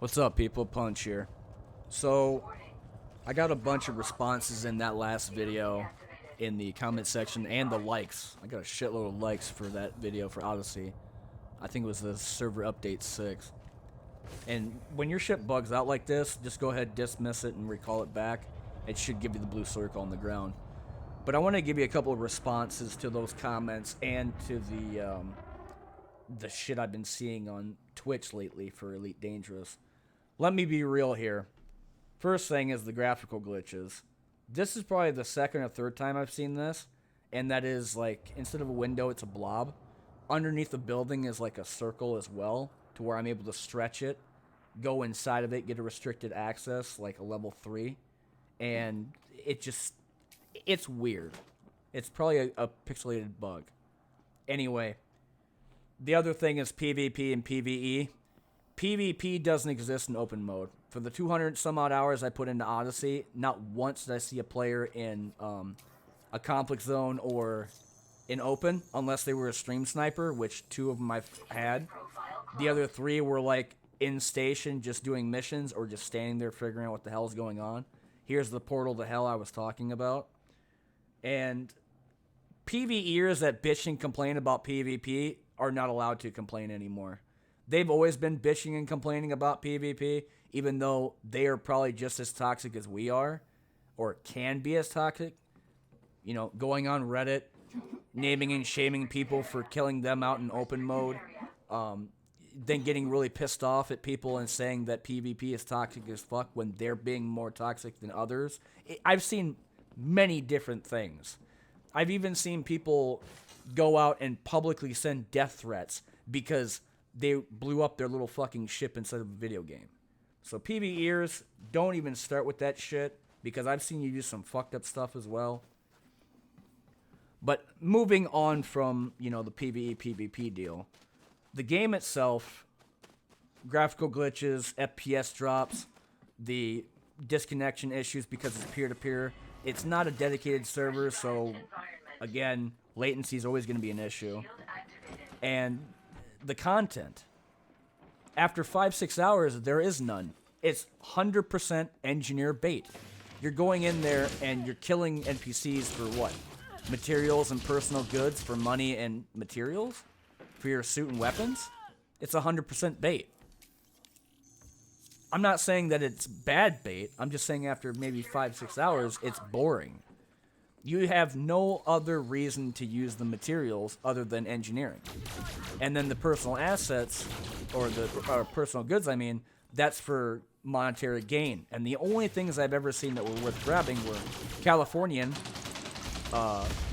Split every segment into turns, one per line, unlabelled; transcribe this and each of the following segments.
What's up, people? Punch here. So, I got a bunch of responses in that last video in the comment section and the likes. I got a shitload of likes for that video for Odyssey. I think it was the server update 6. And when your ship bugs out like this, just go ahead, dismiss it, and recall it back. It should give you the blue circle on the ground. But I want to give you a couple of responses to those comments and to the shit I've been seeing on Twitch lately for Elite Dangerous. Let me be real here. First thing is the graphical glitches. This is probably the second or third time I've seen this, and that is like, instead of a window, it's a blob. Underneath the building is like a circle as well, to where I'm able to stretch it, go inside of it, get a restricted access, like a level 3, and it's weird. It's probably a pixelated bug. Anyway, the other thing is PvP and PvE. PvP doesn't exist in open mode. For the 200 some odd hours I put into Odyssey, not once did I see a player in a conflict zone or in open, unless they were a stream sniper, which 2 of them I've had. The other 3 were like in station just doing missions or just standing there figuring out what the hell is going on. Here's the portal to hell I was talking about. And PvEers that bitch and complain about PvP are not allowed to complain anymore. They've always been bitching and complaining about PvP, even though they are probably just as toxic as we are, or can be as toxic. You know, going on Reddit, naming and shaming people for killing them out in open mode, then getting really pissed off at people and saying that PvP is toxic as fuck when they're being more toxic than others. I've seen many different things. I've even seen people go out and publicly send death threats because they blew up their little fucking ship inside of a video game. So PvEers, don't even start with that shit, because I've seen you do some fucked up stuff as well. But moving on from, the PvE, PvP deal, the game itself, graphical glitches, FPS drops, the disconnection issues because it's peer-to-peer. It's not a dedicated server, so, again, latency is always going to be an issue. And the content, after 5-6 hours, there is none. It's 100% engineer bait. You're going in there and you're killing NPCs for what? Materials and personal goods, for money and materials? For your suit and weapons? It's 100% bait. I'm not saying that it's bad bait. I'm just saying after maybe 5-6 hours, it's boring. You have no other reason to use the materials other than engineering. And then the personal assets, or personal goods, that's for monetary gain. And the only things I've ever seen that were worth grabbing were Californian,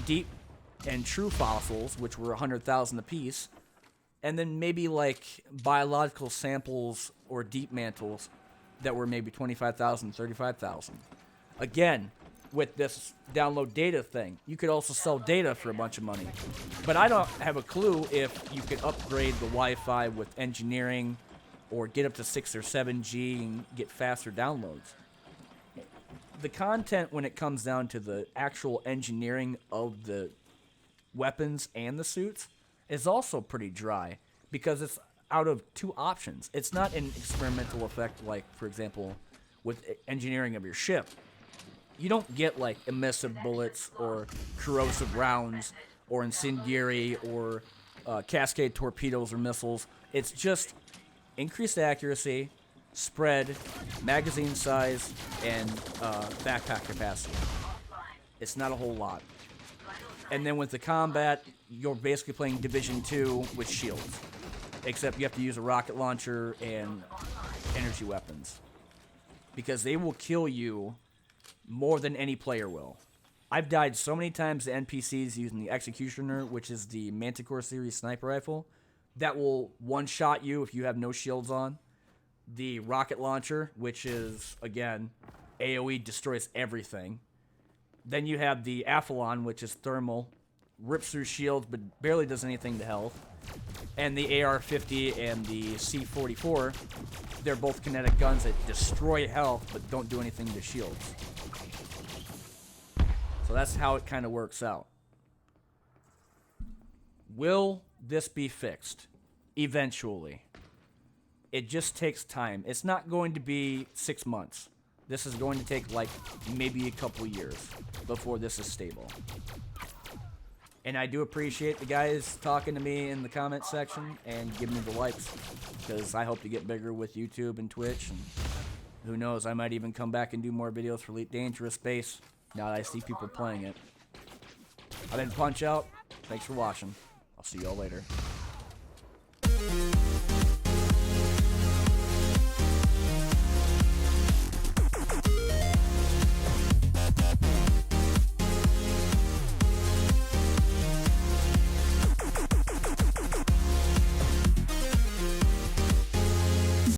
deep and true fossils, which were 100,000 apiece, and then maybe like biological samples or deep mantles that were maybe 25,000, 35,000. Again, with this download data thing, you could also sell data for a bunch of money. But I don't have a clue if you could upgrade the Wi-Fi with engineering or get up to 6 or 7G and get faster downloads. The content, when it comes down to the actual engineering of the weapons and the suits, is also pretty dry, because it's out of 2 options. It's not an experimental effect like, for example, with engineering of your ship. You don't get like emissive bullets or corrosive rounds or incendiary or cascade torpedoes or missiles. It's just increased accuracy, spread, magazine size, and backpack capacity. It's not a whole lot. And then with the combat, you're basically playing Division 2 with shields, except you have to use a rocket launcher and energy weapons, because they will kill you more than any player will. I've died so many times to NPCs using the Executioner, which is the Manticore series sniper rifle, that will one-shot you if you have no shields on. The rocket launcher, which is, again, AoE, destroys everything. Then you have the Athlon, which is thermal, rips through shields but barely does anything to health. And the AR-50 and the C-44, they're both kinetic guns that destroy health but don't do anything to shields. So that's how it kind of works out. Will this be fixed? Eventually. it just takes time. It's not going to be 6 months. This is going to take like maybe a couple years before this is stable. And I do appreciate the guys talking to me in the comment section and giving me the likes, because I hope to get bigger with YouTube and Twitch, and who knows, I might even come back and do more videos for Elite Dangerous Space now that I see people playing it. I've been Punch Out. Thanks for watching. I'll see y'all later.